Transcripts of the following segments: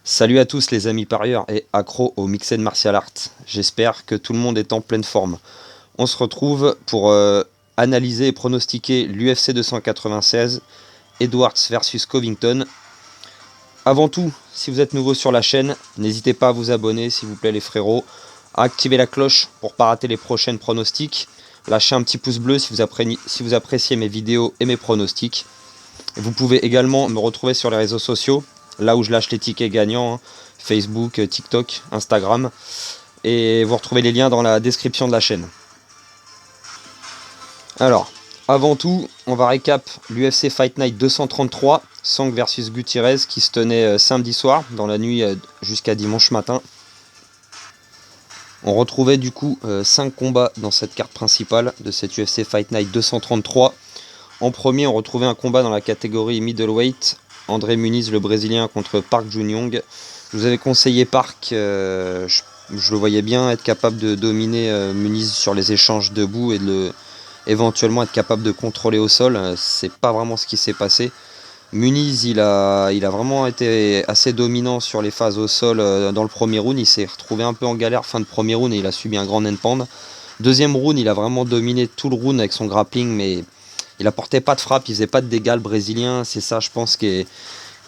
Salut à tous les amis parieurs et accros au Mixed Martial Arts. J'espère que tout le monde est en pleine forme. On se retrouve pour analyser et pronostiquer l'UFC 296, Edwards versus Covington. Avant tout, si vous êtes nouveau sur la chaîne, n'hésitez pas à vous abonner s'il vous plaît les frérots, à activer la cloche pour ne pas rater les prochaines pronostics, lâchez un petit pouce bleu si vous appréciez mes vidéos et mes pronostics. Vous pouvez également me retrouver sur les réseaux sociaux, là où je lâche les tickets gagnants, Facebook, TikTok, Instagram. Et vous retrouvez les liens dans la description de la chaîne. Alors, avant tout, on va récap l'UFC Fight Night 233, Sang versus Gutierrez, qui se tenait samedi soir, dans la nuit jusqu'à dimanche matin. On retrouvait du coup 5 combats dans cette carte principale de cette UFC Fight Night 233. En premier, on retrouvait un combat dans la catégorie middleweight. André Muniz, le Brésilien, contre Park Jun-Young. Je vous avais conseillé Park, je le voyais bien être capable de dominer Muniz sur les échanges debout et éventuellement être capable de contrôler au sol. C'est pas vraiment ce qui s'est passé. Muniz, il a vraiment été assez dominant sur les phases au sol dans le premier round. Il s'est retrouvé un peu en galère fin de premier round et il a subi un grand endpoint. Deuxième round, il a vraiment dominé tout le round avec son grappling, mais il apportait pas de frappe, il faisait pas de dégâts le Brésilien. C'est ça, je pense, qui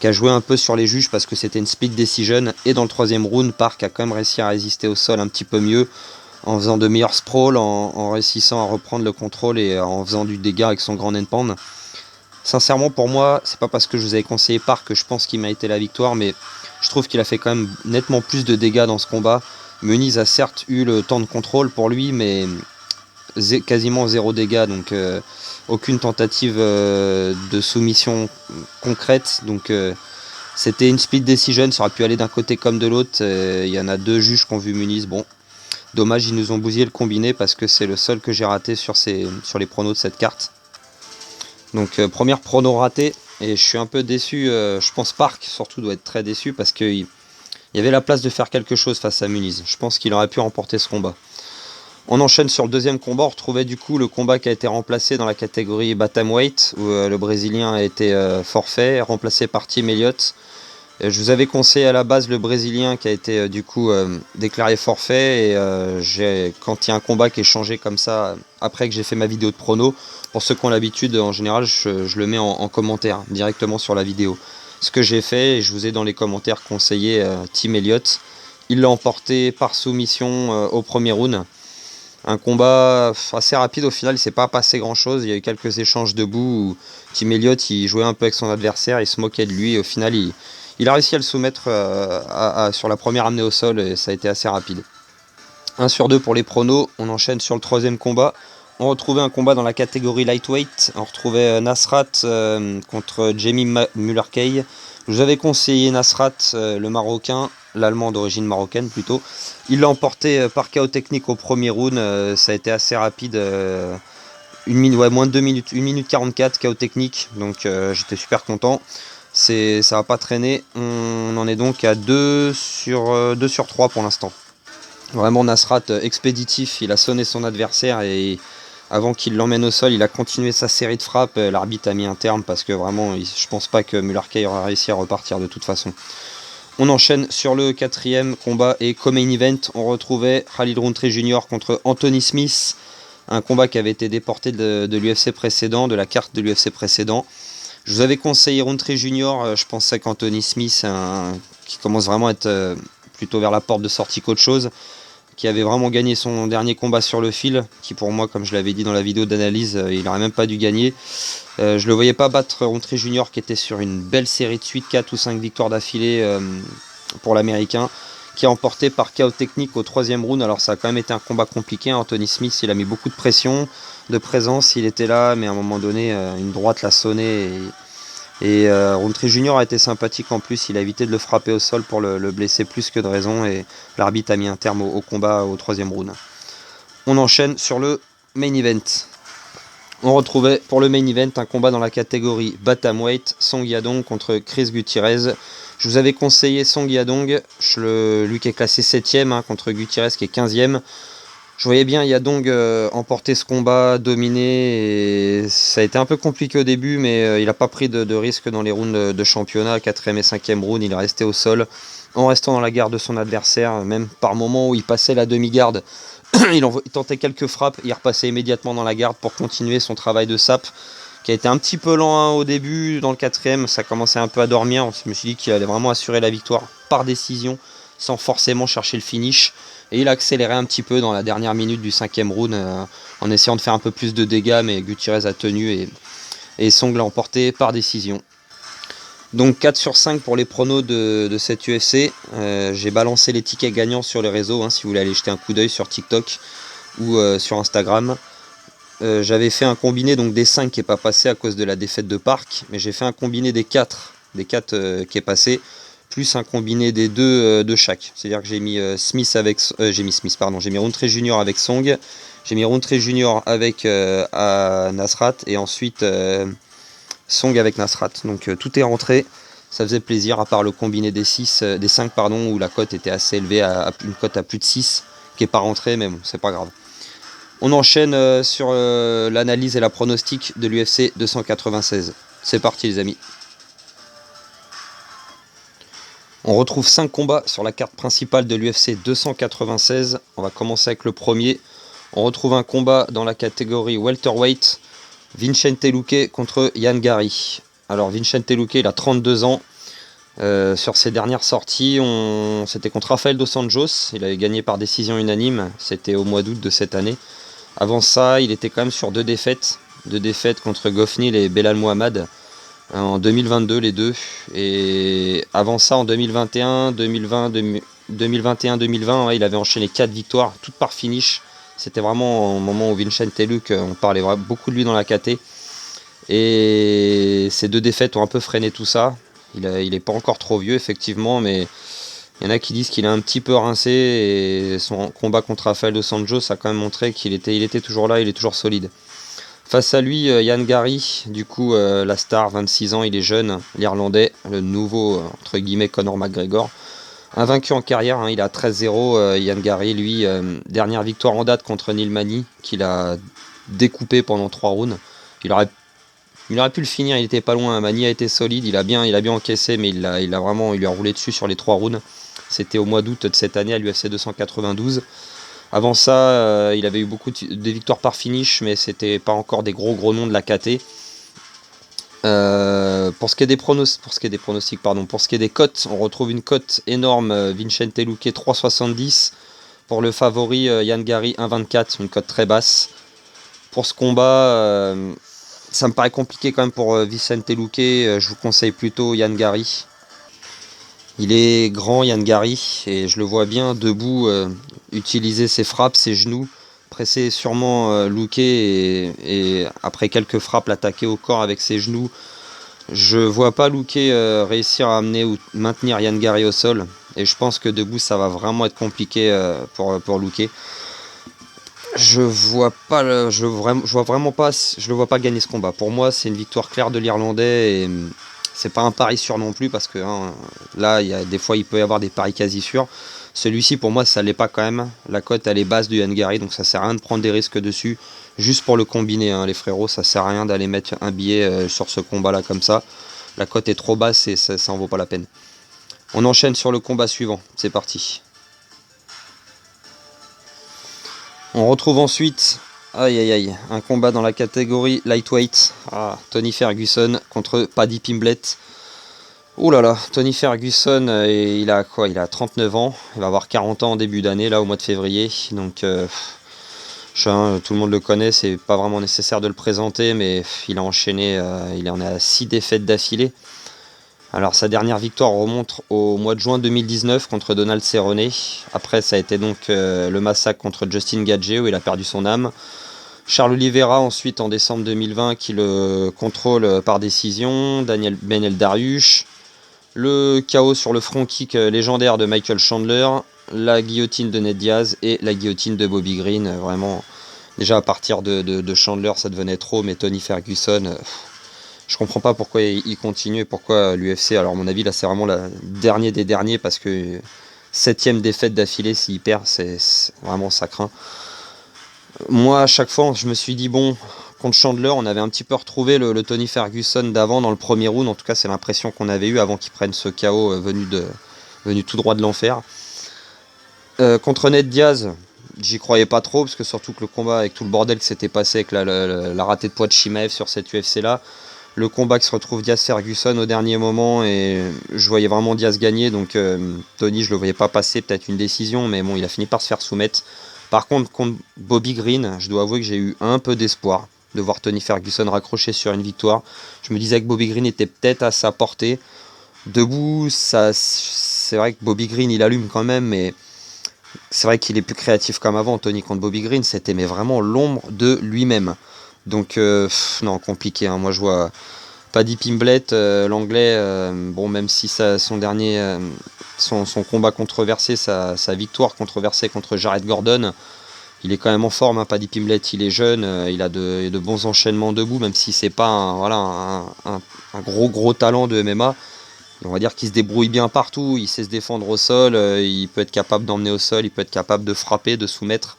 a joué un peu sur les juges parce que c'était une split decision. Et dans le troisième round, Park a quand même réussi à résister au sol un petit peu mieux en faisant de meilleurs sprawls, en réussissant à reprendre le contrôle et en faisant du dégât avec son grand endpoint. Sincèrement, pour moi, c'est pas parce que je vous avais conseillé Park que je pense qu'il méritait la victoire, mais je trouve qu'il a fait quand même nettement plus de dégâts dans ce combat. Muniz a certes eu le temps de contrôle pour lui, mais quasiment zéro dégâts, donc aucune tentative de soumission concrète. Donc c'était une split decision, ça aurait pu aller d'un côté comme de l'autre. Il y en a deux juges qui ont vu Muniz. Bon, dommage, ils nous ont bousillé le combiné parce que c'est le seul que j'ai raté sur les pronos de cette carte. Donc première prono ratée, et je suis un peu déçu. Je pense Park surtout doit être très déçu parce qu'il y avait la place de faire quelque chose face à Muniz. Je pense qu'il aurait pu remporter ce combat. On enchaîne sur le deuxième combat. On retrouvait du coup le combat qui a été remplacé dans la catégorie Bantamweight, où le Brésilien a été forfait, remplacé par Tim Elliott. Je vous avais conseillé à la base le Brésilien qui a été du coup déclaré forfait. Et quand il y a un combat qui est changé comme ça, après que j'ai fait ma vidéo de prono, pour ceux qui ont l'habitude, en général, je le mets en commentaire directement sur la vidéo. Ce que j'ai fait, et je vous ai dans les commentaires conseillé Tim Elliott. Il l'a emporté par soumission au premier round. Un combat assez rapide au final, il ne s'est pas passé grand chose. Il y a eu quelques échanges debout où Tim Elliott il jouait un peu avec son adversaire, il se moquait de lui et au final il a réussi à le soumettre sur la première amenée au sol et ça a été assez rapide. 1 sur 2 pour les pronos. On enchaîne sur le troisième combat. On retrouvait un combat dans la catégorie lightweight. On retrouvait Nasrat contre Jamie Mullarkey. Je vous avais conseillé Nasrat, le Marocain, l'Allemand d'origine marocaine plutôt. Il l'a emporté par KO technique au premier round. Ça a été assez rapide. Moins de 2 minutes, 1 minute 44 KO technique. Donc j'étais super content. Ça va pas traîner. On en est donc à 2 sur 3 pour l'instant. Vraiment Nasrat expéditif, il a sonné son adversaire et avant qu'il l'emmène au sol, il a continué sa série de frappes. L'arbitre a mis un terme parce que vraiment, je pense pas que Mullarkey aura réussi à repartir de toute façon. On enchaîne sur le quatrième combat et co-main event, on retrouvait Khalid Rountree Jr. contre Anthony Smith. Un combat qui avait été déporté de l'UFC précédent, de la carte de l'UFC précédent. Je vous avais conseillé Rountree Jr. Je pensais qu'Anthony Smith, qui commence vraiment à être plutôt vers la porte de sortie qu'autre chose, qui avait vraiment gagné son dernier combat sur le fil, qui pour moi, comme je l'avais dit dans la vidéo d'analyse, il n'aurait même pas dû gagner. Je le voyais pas battre Rountree Jr. qui était sur une belle série de suite, 4 ou 5 victoires d'affilée pour l'Américain, qui a emporté par KO technique au troisième round. Alors ça a quand même été un combat compliqué. Anthony Smith, il a mis beaucoup de pression, de présence, il était là, mais à un moment donné, une droite l'a sonné et Rountree Jr. a été sympathique en plus, il a évité de le frapper au sol pour le blesser plus que de raison et l'arbitre a mis un terme au combat au troisième round. On enchaîne sur le main event. On retrouvait pour le main event un combat dans la catégorie Bantamweight, Song Yadong contre Chris Gutierrez. Je vous avais conseillé Song Yadong, lui qui est classé 7ème contre Gutierrez qui est 15ème. Je voyais bien Yadong emporter ce combat, dominer, et ça a été un peu compliqué au début, mais il n'a pas pris de risque dans les rounds de championnat, 4ème et 5ème round, il est resté au sol. en restant dans la garde de son adversaire, même par moment où il passait la demi-garde, il tentait quelques frappes, il repassait immédiatement dans la garde pour continuer son travail de sape, qui a été un petit peu lent au début, dans le quatrième, ça commençait un peu à dormir, je me suis dit qu'il allait vraiment assurer la victoire par décision, sans forcément chercher le finish, et il a accéléré un petit peu dans la dernière minute du 5e round, en essayant de faire un peu plus de dégâts, mais Gutiérrez a tenu, et Song l'a emporté par décision. Donc 4 sur 5 pour les pronos de cette UFC. J'ai balancé les tickets gagnants sur les réseaux, si vous voulez aller jeter un coup d'œil sur TikTok ou sur Instagram. J'avais fait un combiné donc des 5 qui n'est pas passé à cause de la défaite de Park, mais j'ai fait un combiné des 4 qui est passé, plus un combiné des 2 de chaque. C'est-à-dire que j'ai mis j'ai mis Rountree Junior avec Song, j'ai mis Rountree Junior avec Nasrat, et ensuite Song avec Nasrat. Donc tout est rentré, ça faisait plaisir, à part le combiné des 5 où la cote était assez élevée, à une cote à plus de 6 qui n'est pas rentrée, mais bon, c'est pas grave. On enchaîne sur l'analyse et la pronostic de l'UFC 296. C'est parti les amis. On retrouve 5 combats sur la carte principale de l'UFC 296. On va commencer avec le premier. On retrouve un combat dans la catégorie welterweight. Vicente Luque contre Ian Garry. Alors Vicente Luque, il a 32 ans. Sur ses dernières sorties, c'était contre Rafael Dos Anjos. Il avait gagné par décision unanime. C'était au mois d'août de cette année. Avant ça, il était quand même sur 2 défaites. 2 défaites contre Gofnil et Belal Mohamed. En 2022 les deux. Et avant ça, en 2021, 2020, il avait enchaîné 4 victoires, toutes par finish. C'était vraiment au moment où Vicente Luque, on parlait beaucoup de lui dans la KT. Et ces 2 défaites ont un peu freiné tout ça. Il n'est pas encore trop vieux, effectivement, mais il y en a qui disent qu'il est un petit peu rincé. Et son combat contre Rafael Dos Anjos a quand même montré qu'il était toujours là, il est toujours solide. Face à lui, Ian Garry, du coup, la star, 26 ans, il est jeune, l'Irlandais, le nouveau, entre guillemets, Conor McGregor. Invaincu en carrière, il a 13-0, Ian Garry, lui, dernière victoire en date contre Neil Magny, qu'il a découpé pendant 3 rounds. Il aurait pu le finir, il était pas loin, Magny a été solide, il a bien encaissé, mais il lui a roulé dessus sur les 3 rounds. C'était au mois d'août de cette année à l'UFC 292. Avant ça, il avait eu beaucoup de victoires par finish, mais c'était pas encore des gros noms de la KT. Pour ce qui est des cotes, on retrouve une cote énorme, Vicente Luque 3,70. Pour le favori, Ian Garry 1,24, une cote très basse. Pour ce combat, ça me paraît compliqué quand même pour Vicente Luque, je vous conseille plutôt Ian Garry. Il est grand, Ian Garry, et je le vois bien debout, utiliser ses frappes, ses genoux, presser sûrement Luque et après quelques frappes l'attaquer au corps avec ses genoux. Je vois pas Luque réussir à amener ou maintenir Ian Garry au sol, et je pense que debout ça va vraiment être compliqué pour Luque. Je le vois pas gagner ce combat. Pour moi, c'est une victoire claire de l'Irlandais, et c'est pas un pari sûr non plus, parce que là, des fois, il peut y avoir des paris quasi sûrs. Celui-ci, pour moi, ça l'est pas quand même. La cote, elle est basse de Ian Garry, donc ça sert à rien de prendre des risques dessus. Juste pour le combiner, les frérots, ça sert à rien d'aller mettre un billet sur ce combat-là comme ça. La cote est trop basse et ça en vaut pas la peine. On enchaîne sur le combat suivant. C'est parti. On retrouve ensuite, un combat dans la catégorie lightweight. Tony Ferguson contre Paddy Pimblett. Ouh là là, Tony Ferguson, il a 39 ans. Il va avoir 40 ans en début d'année, là, au mois de février. Donc, tout le monde le connaît, c'est pas vraiment nécessaire de le présenter, mais il a enchaîné, il en est à 6 défaites d'affilée. Alors sa dernière victoire remonte au mois de juin 2019 contre Donald Cerrone. Après ça a été donc le massacre contre Justin Gaethje où il a perdu son âme. Charles Oliveira ensuite en décembre 2020 qui le contrôle par décision. Daniel Benel Dariush. Le KO sur le front kick légendaire de Michael Chandler. La guillotine de Ned Diaz et la guillotine de Bobby Green. Vraiment, déjà à partir de Chandler ça devenait trop, mais Tony Ferguson... je comprends pas pourquoi il continue et pourquoi l'UFC. Alors à mon avis là c'est vraiment le dernier des derniers, parce que 7ème défaite d'affilée s'il perd, c'est vraiment ça craint. Moi à chaque fois je me suis dit bon, contre Chandler on avait un petit peu retrouvé le Tony Ferguson d'avant dans le premier round. En tout cas c'est l'impression qu'on avait eu avant qu'il prenne ce KO venu venu tout droit de l'enfer. Contre Ned Diaz, j'y croyais pas trop, parce que surtout que le combat avec tout le bordel qui s'était passé avec la ratée de poids de Chimaev sur cette UFC là, le combat qui se retrouve Diaz-Ferguson au dernier moment, et je voyais vraiment Diaz gagner, donc Tony je le voyais pas passer, peut-être une décision, mais bon il a fini par se faire soumettre. Par contre Bobby Green, je dois avouer que j'ai eu un peu d'espoir de voir Tony Ferguson raccrocher sur une victoire. Je me disais que Bobby Green était peut-être à sa portée. Debout, c'est vrai que Bobby Green il allume quand même, mais c'est vrai qu'il est plus créatif comme avant. Tony contre Bobby Green, c'était mais vraiment l'ombre de lui-même. Donc non, compliqué, hein. Moi je vois Paddy Pimblett, l'anglais, bon même si son dernier, son combat controversé, sa victoire controversée contre Jared Gordon, il est quand même en forme, hein, Paddy Pimblett, il est jeune, il a de bons enchaînements debout, même si c'est pas un gros talent de MMA. On va dire qu'il se débrouille bien partout, il sait se défendre au sol, il peut être capable d'emmener au sol, il peut être capable de frapper, de soumettre.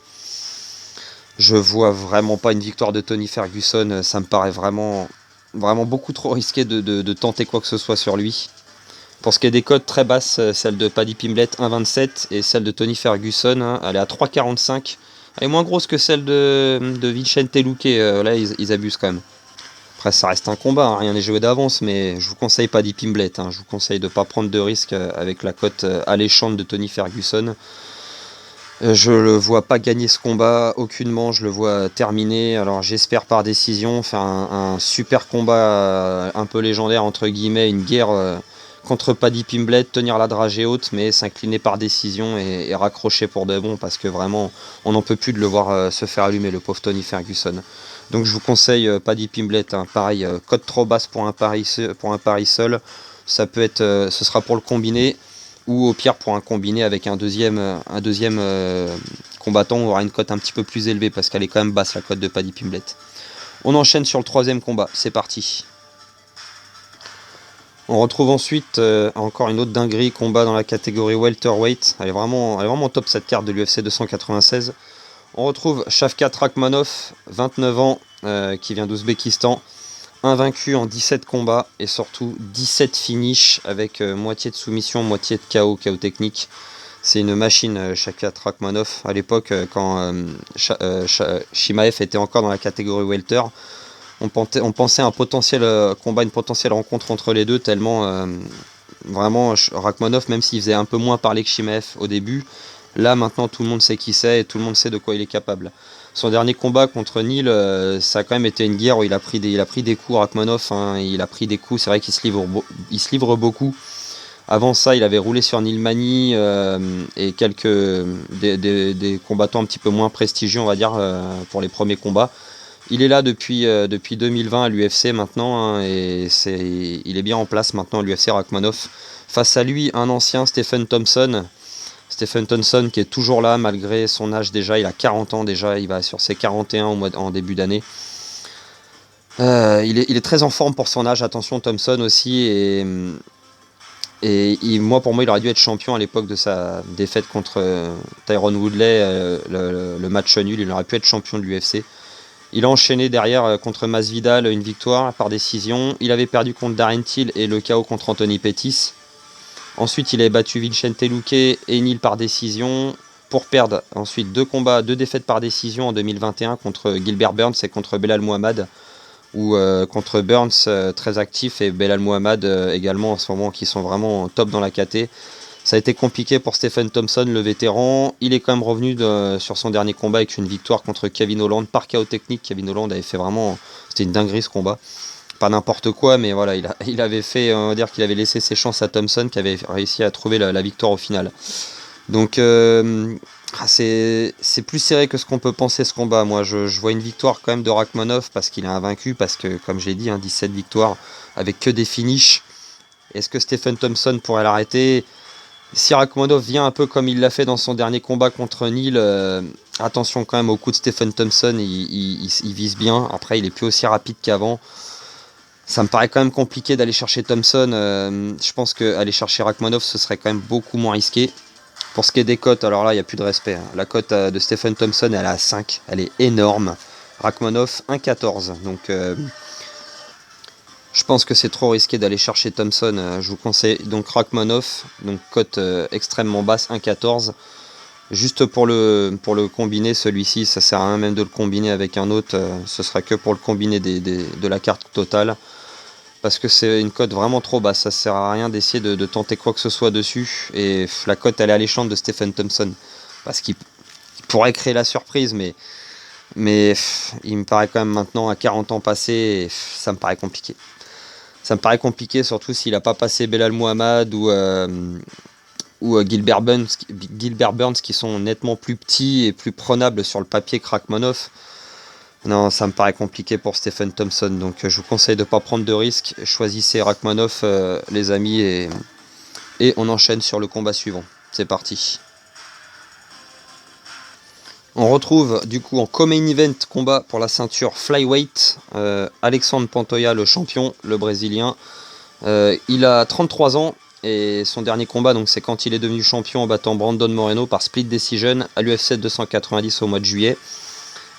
Je vois vraiment pas une victoire de Tony Ferguson, ça me paraît vraiment beaucoup trop risqué de tenter quoi que ce soit sur lui. Pour ce qui est des cotes très basses, celle de Paddy Pimblett 1,27 et celle de Tony Ferguson, hein, elle est à 3,45. Elle est moins grosse que celle de Vicente Luque, là ils abusent quand même. Après ça reste un combat, hein, rien n'est joué d'avance, mais je vous conseille Paddy Pimblett, hein, je vous conseille de ne pas prendre de risques avec la cote alléchante de Tony Ferguson. Je le vois pas gagner ce combat, aucunement, je le vois terminer. Alors j'espère par décision faire un super combat un peu légendaire, entre guillemets, une guerre contre Paddy Pimblett, tenir la dragée haute, mais s'incliner par décision et raccrocher pour de bon, parce que vraiment, on n'en peut plus de le voir se faire allumer, le pauvre Tony Ferguson. Donc je vous conseille Paddy Pimblett, hein, pareil, cote trop basse pour un pari seul, ça peut être, ce sera pour le combiné, ou au pire pour un combiné avec un deuxième combattant, on aura une cote un petit peu plus élevée, parce qu'elle est quand même basse la cote de Paddy Pimblett. On enchaîne sur le troisième combat, c'est parti. On retrouve ensuite encore une autre dinguerie, combat dans la catégorie welterweight. Elle est vraiment top cette carte de l'UFC 296. On retrouve Shavkat Rakhmonov, 29 ans, qui vient d'Ouzbékistan, invaincu en 17 combats et surtout 17 finishes avec moitié de soumission, moitié de KO technique. C'est une machine, Shavkat Rakhmonov. À l'époque, quand Chimaev était encore dans la catégorie welter, on pensait à un potentiel combat, une potentielle rencontre entre les deux, tellement vraiment Rakhmonov, même s'il faisait un peu moins parler que Chimaev au début, là maintenant tout le monde sait qui c'est et tout le monde sait de quoi il est capable. Son dernier combat contre Neal, ça a quand même été une guerre où il a pris des coups, Rakhmonov, hein, il a pris des coups, c'est vrai qu'il se livre beaucoup. Avant ça, il avait roulé sur Neal Magny et des combattants un petit peu moins prestigieux, on va dire, pour les premiers combats. Il est là depuis 2020 à l'UFC maintenant, hein, et il est bien en place maintenant à l'UFC, Rakhmonov. Face à lui, un ancien, Stephen Thompson. Stephen Thompson qui est toujours là malgré son âge déjà, il a 40 ans déjà, il va sur ses 41 en début d'année. Il est très en forme pour son âge, attention Thompson aussi, pour moi il aurait dû être champion à l'époque de sa défaite contre Tyron Woodley, le match nul, il aurait pu être champion de l'UFC. Il a enchaîné derrière contre Masvidal une victoire par décision, il avait perdu contre Darren Till et le KO contre Anthony Pettis. Ensuite, il a battu Vicente Luque et Neal par décision, pour perdre ensuite deux défaites par décision en 2021 contre Gilbert Burns et contre Belal Muhammad, ou contre Burns très actif et Belal Muhammad également en ce moment, qui sont vraiment top dans la KT. Ça a été compliqué pour Stephen Thompson, le vétéran. Il est quand même revenu sur son dernier combat avec une victoire contre Kevin Holland par KO technique. Kevin Holland avait fait vraiment, c'était une dinguerie ce combat. Pas n'importe quoi, mais voilà, il avait fait, on va dire qu'il avait laissé ses chances à Thompson, qui avait réussi à trouver la victoire au final. Donc c'est plus serré que ce qu'on peut penser ce combat. Moi je vois une victoire quand même de Rakhmonov, parce qu'il est invaincu, parce que comme je l'ai dit, hein, 17 victoires avec que des finishes. Est-ce que Stephen Thompson pourrait l'arrêter? Si Rakhmonov vient un peu comme il l'a fait dans son dernier combat contre Neal, attention quand même au coup de Stephen Thompson, il vise bien. Après il est plus aussi rapide qu'avant. Ça me paraît quand même compliqué d'aller chercher Thompson. Je pense qu'aller chercher Rakhmonov, ce serait quand même beaucoup moins risqué. Pour ce qui est des cotes, alors là, il n'y a plus de respect, hein. La cote de Stephen Thompson, elle est à 5. Elle est énorme. Rakhmonov, 1,14. Donc, Je pense que c'est trop risqué d'aller chercher Thompson. Je vous conseille donc Rachmanov, donc cote extrêmement basse, 1,14. Juste pour le combiner, celui-ci, ça sert à rien même de le combiner avec un autre. Ce sera que pour le combiner de la carte totale. Parce que c'est une cote vraiment trop basse. Ça sert à rien d'essayer de tenter quoi que ce soit dessus. Et la cote, elle est alléchante de Stephen Thompson. Parce qu'il pourrait créer la surprise, mais il me paraît quand même maintenant, à 40 ans passés, ça me paraît compliqué. Ça me paraît compliqué, surtout s'il n'a pas passé Belal Muhammad ou Gilbert Burns, qui sont nettement plus petits et plus prenables sur le papier que Rachmanov. Non, ça me paraît compliqué pour Stephen Thompson, donc je vous conseille de ne pas prendre de risques. Choisissez Rachmanov, les amis, et on enchaîne sur le combat suivant. C'est parti. On retrouve du coup en co-main event combat pour la ceinture flyweight, Alexandre Pantoja, le champion, le brésilien. Il a 33 ans et son dernier combat, donc c'est quand il est devenu champion en battant Brandon Moreno par split decision à l'UFC 290 au mois de juillet.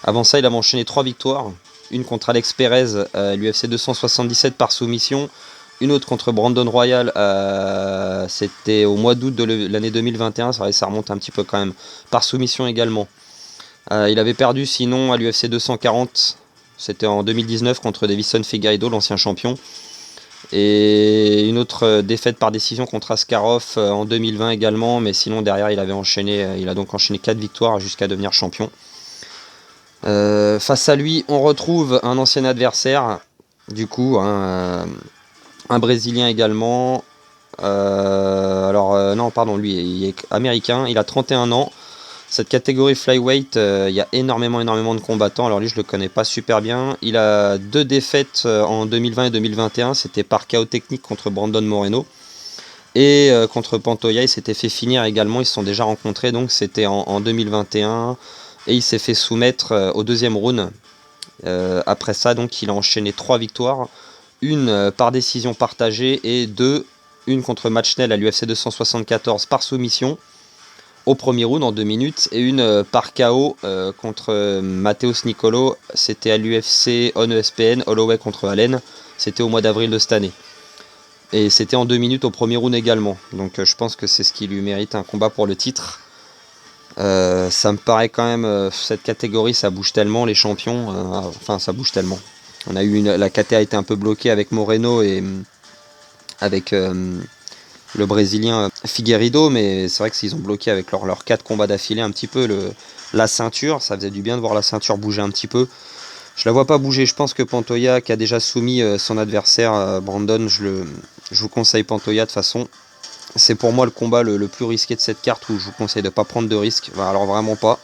Avant ça, il a enchaîné 3 victoires, une contre Alex Perez à l'UFC 277 par soumission, une autre contre Brandon Royal, c'était au mois d'août de l'année 2021, ça remonte un petit peu quand même, par soumission également. Il avait perdu sinon à l'UFC 240, c'était en 2019 contre Davison Figueiredo, l'ancien champion. Et une autre défaite par décision contre Askarov en 2020 également, mais sinon derrière il a donc enchaîné 4 victoires jusqu'à devenir champion. Face à lui, on retrouve un ancien adversaire, du coup, un Brésilien également. Non, pardon, lui, il est américain, il a 31 ans. Cette catégorie flyweight, il y a énormément de combattants. Alors lui, je le connais pas super bien. Il a 2 défaites en 2020 et 2021. C'était par KO technique contre Brandon Moreno. Et contre Pantoja, il s'était fait finir également. Ils se sont déjà rencontrés, donc c'était en 2021. Et il s'est fait soumettre au deuxième round. Après ça, donc, il a enchaîné 3 victoires. Une par décision partagée et une contre Matchnell à l'UFC 274 par soumission au premier round en 2 minutes, et une par KO contre Mateus Nicolo, c'était à l'UFC on ESPN, Holloway contre Allen, c'était au mois d'avril de cette année. Et c'était en 2 minutes au premier round également, donc je pense que c'est ce qui lui mérite un combat pour le titre. Ça me paraît quand même, cette catégorie, ça bouge tellement, les champions, enfin ça bouge tellement. On a eu la KT a été un peu bloquée avec Moreno et avec le brésilien Figueiredo, mais c'est vrai que s'ils ont bloqué avec leurs 4 combats d'affilée un petit peu la ceinture, ça faisait du bien de voir la ceinture bouger un petit peu. Je la vois pas bouger, je pense que Pantoja, qui a déjà soumis son adversaire Brandon, je vous conseille Pantoja de toute façon. C'est pour moi le combat le plus risqué de cette carte, où je vous conseille de ne pas prendre de risques, alors vraiment pas.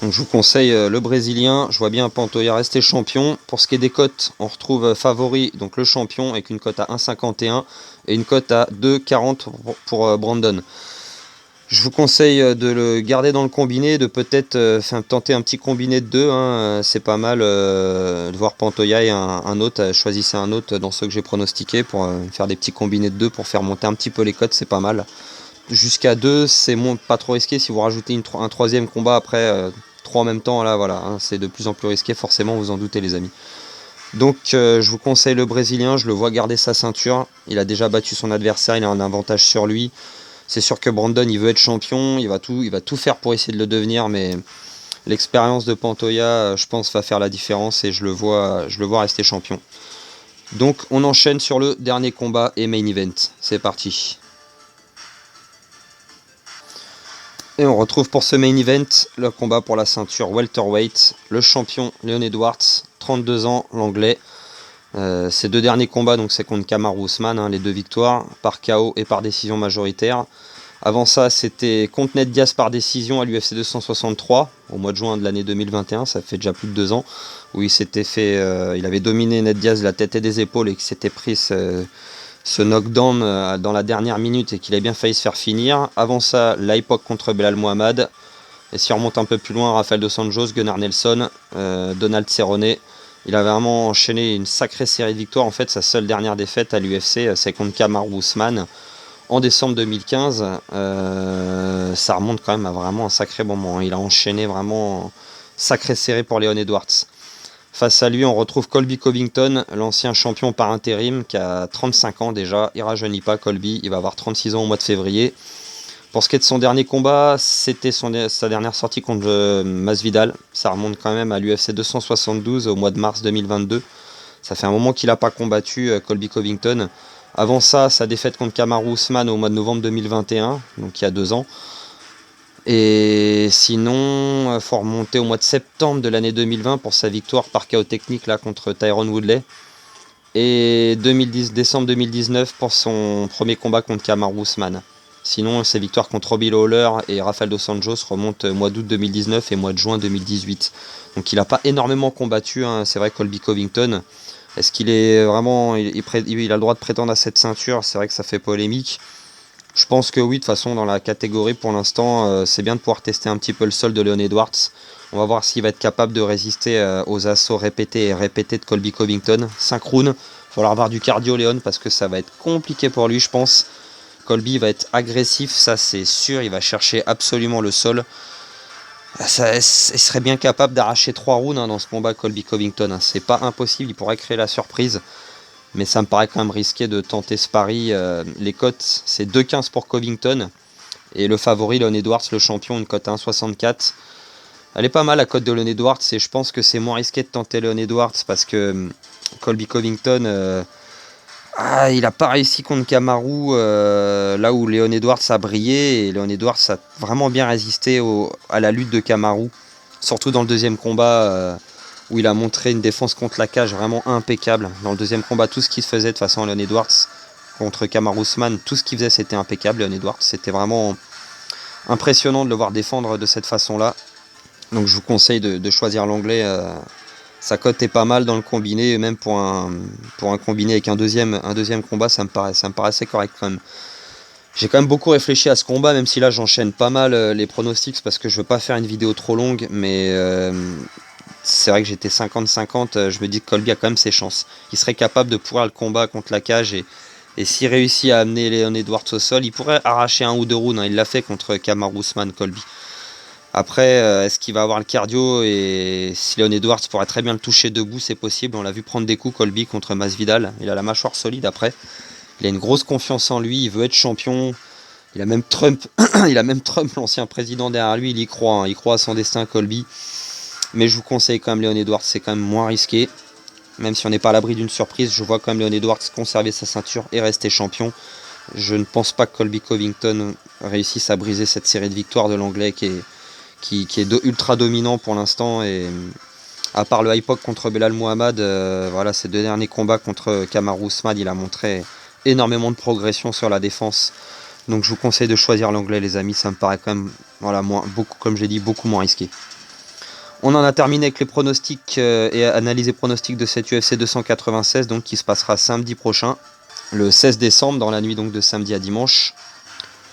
Donc je vous conseille le brésilien, je vois bien Pantoja rester champion. Pour ce qui est des cotes, on retrouve favori, donc le champion, avec une cote à 1,51 et une cote à 2,40 pour Brandon. Je vous conseille de le garder dans le combiné, de peut-être tenter un petit combiné de 2, hein, c'est pas mal de voir Pantoja et un autre, choisissez un autre dans ceux que j'ai pronostiqués pour faire des petits combinés de 2 pour faire monter un petit peu les cotes, c'est pas mal. Jusqu'à 2, c'est pas trop risqué. Si vous rajoutez un troisième combat après 3 en même temps, là voilà, hein, c'est de plus en plus risqué, forcément, vous en doutez les amis. Donc je vous conseille le brésilien, je le vois garder sa ceinture, il a déjà battu son adversaire, il a un avantage sur lui. C'est sûr que Brandon, il veut être champion, il va tout faire pour essayer de le devenir, mais l'expérience de Pantoja, je pense, va faire la différence, et je le vois rester champion. Donc on enchaîne sur le dernier combat et main event, c'est parti. Et on retrouve pour ce main event le combat pour la ceinture welterweight, le champion Leon Edwards, 32 ans, l'anglais. Ses 2 derniers combats, donc c'est contre Kamaru Usman, hein, les 2 victoires, par KO et par décision majoritaire. Avant ça, c'était contre Ned Diaz par décision à l'UFC 263, au mois de juin de l'année 2021, ça fait déjà plus de 2 ans, où il avait dominé Ned Diaz de la tête et des épaules, et qu'il s'était pris ce knockdown dans la dernière minute, et qu'il a bien failli se faire finir. Avant ça, l'IPOC contre Belal Muhammad. Et si on remonte un peu plus loin, Rafael Dos Anjos, Gunnar Nelson, Donald Cerrone. Il a vraiment enchaîné une sacrée série de victoires. En fait, sa seule dernière défaite à l'UFC, c'est contre Kamaru Usman en décembre 2015. Ça remonte quand même à vraiment un sacré moment. Il a enchaîné vraiment sacrée série pour Leon Edwards. Face à lui, on retrouve Colby Covington, l'ancien champion par intérim, qui a 35 ans déjà. Il rajeunit pas, Colby, il va avoir 36 ans au mois de février. Pour ce qui est de son dernier combat, c'était sa dernière sortie contre Masvidal. Ça remonte quand même à l'UFC 272 au mois de mars 2022. Ça fait un moment qu'il n'a pas combattu Colby Covington. Avant ça, sa défaite contre Kamaru Usman au mois de novembre 2021, donc il y a 2 ans. Et sinon, il faut remonter au mois de septembre de l'année 2020 pour sa victoire par KO technique là, contre Tyron Woodley. Et décembre 2019 pour son premier combat contre Kamaru Usman. Sinon, ses victoires contre Robbie Lawler et Rafael Dos Anjos remontent au mois d'août 2019 et mois de juin 2018. Donc il n'a pas énormément combattu, hein, c'est vrai, Colby Covington. Est-ce qu'il est vraiment, il a le droit de prétendre à cette ceinture? C'est vrai que ça fait polémique. Je pense que oui, de toute façon, dans la catégorie, pour l'instant, c'est bien de pouvoir tester un petit peu le sol de Leon Edwards. On va voir s'il va être capable de résister aux assauts répétés et répétés de Colby Covington. 5 rounds, il va falloir avoir du cardio, Leon, parce que ça va être compliqué pour lui, je pense. Colby va être agressif, ça c'est sûr, il va chercher absolument le sol. Il serait bien capable d'arracher 3 rounds dans ce combat, Colby Covington. Hein. C'est pas impossible, il pourrait créer la surprise. Mais ça me paraît quand même risqué de tenter ce pari. Les cotes, c'est 2,15 pour Covington. Et le favori, Leon Edwards, le champion, une cote à 1,64. Elle est pas mal, la cote de Leon Edwards. Et je pense que c'est moins risqué de tenter Leon Edwards parce que Colby Covington, il n'a pas réussi contre Kamaru, là où Leon Edwards a brillé. Et Leon Edwards a vraiment bien résisté à la lutte de Kamaru. Surtout dans le deuxième combat. Où il a montré une défense contre la cage vraiment impeccable. Dans le deuxième combat, tout ce qu'il faisait de façon Leon Edwards contre Kamaru Usman, tout ce qu'il faisait c'était impeccable. Leon Edwards, c'était vraiment impressionnant de le voir défendre de cette façon-là. Donc je vous conseille de choisir l'anglais. Sa cote est pas mal dans le combiné, et même pour un combiné avec un deuxième combat, ça me paraissait correct quand même. J'ai quand même beaucoup réfléchi à ce combat, même si là j'enchaîne pas mal les pronostics parce que je veux pas faire une vidéo trop longue, mais c'est vrai que j'étais 50-50, je me dis que Colby a quand même ses chances. Il serait capable de pourrir le combat contre la cage et s'il réussit à amener Leon Edwards au sol, il pourrait arracher 1 ou 2 rounds. Hein. Il l'a fait contre Kamaru Usman, Colby. Après, est-ce qu'il va avoir le cardio? Et si Leon Edwards pourrait très bien le toucher debout, c'est possible. On l'a vu prendre des coups, Colby, contre Masvidal. Il a la mâchoire solide après. Il a une grosse confiance en lui, il veut être champion. Il a même Trump, l'ancien président, derrière lui. Il y croit, hein. Il croit à son destin, Colby. Mais je vous conseille quand même Leon Edwards, c'est quand même moins risqué. Même si on n'est pas à l'abri d'une surprise, je vois quand même Leon Edwards conserver sa ceinture et rester champion. Je ne pense pas que Colby Covington réussisse à briser cette série de victoires de l'anglais qui est ultra dominant pour l'instant. Et à part le Hypoc contre Belal Muhammad, voilà, ces 2 derniers combats contre Kamaru Usman, il a montré énormément de progression sur la défense. Donc je vous conseille de choisir l'anglais, les amis. Ça me paraît quand même, voilà, comme j'ai dit, beaucoup moins risqué. On en a terminé avec les pronostics et analyse et pronostics de cette UFC 296, donc qui se passera samedi prochain, le 16 décembre, dans la nuit donc de samedi à dimanche.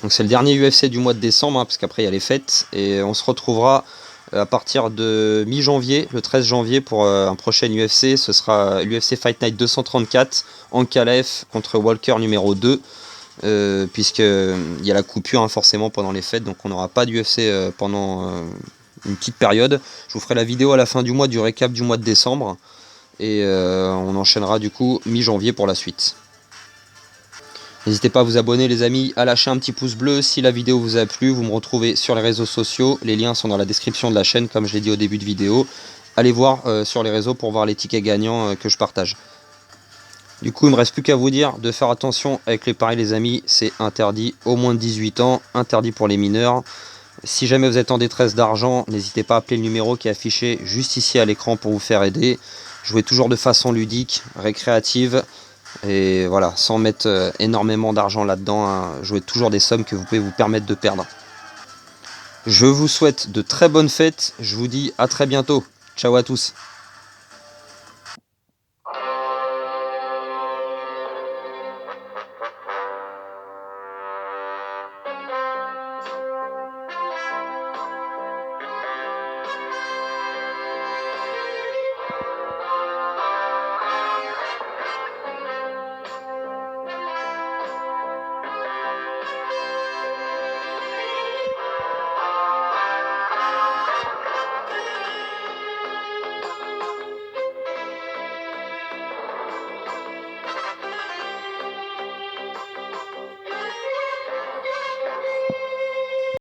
Donc c'est le dernier UFC du mois de décembre, hein, parce qu'après il y a les fêtes, et on se retrouvera à partir de mi-janvier, le 13 janvier, pour un prochain UFC. Ce sera l'UFC Fight Night 234, Ankalaev contre Walker numéro 2, puisqu'il y a la coupure, hein, forcément pendant les fêtes, donc on n'aura pas d'UFC pendant une petite période. Je vous ferai la vidéo à la fin du mois du récap du mois de décembre, et on enchaînera du coup mi-janvier pour la suite. N'hésitez pas à vous abonner, les amis, à lâcher un petit pouce bleu si la vidéo vous a plu. Vous me retrouvez sur les réseaux sociaux, les liens sont dans la description de la chaîne comme je l'ai dit au début de vidéo. Allez voir sur les réseaux pour voir les tickets gagnants que je partage. Du coup il ne me reste plus qu'à vous dire de faire attention avec les paris, les amis, c'est interdit au moins de 18 ans, interdit pour les mineurs. Si jamais vous êtes en détresse d'argent, n'hésitez pas à appeler le numéro qui est affiché juste ici à l'écran pour vous faire aider. Jouez toujours de façon ludique, récréative, et voilà, sans mettre énormément d'argent là-dedans, hein. Jouez toujours des sommes que vous pouvez vous permettre de perdre. Je vous souhaite de très bonnes fêtes, je vous dis à très bientôt. Ciao à tous.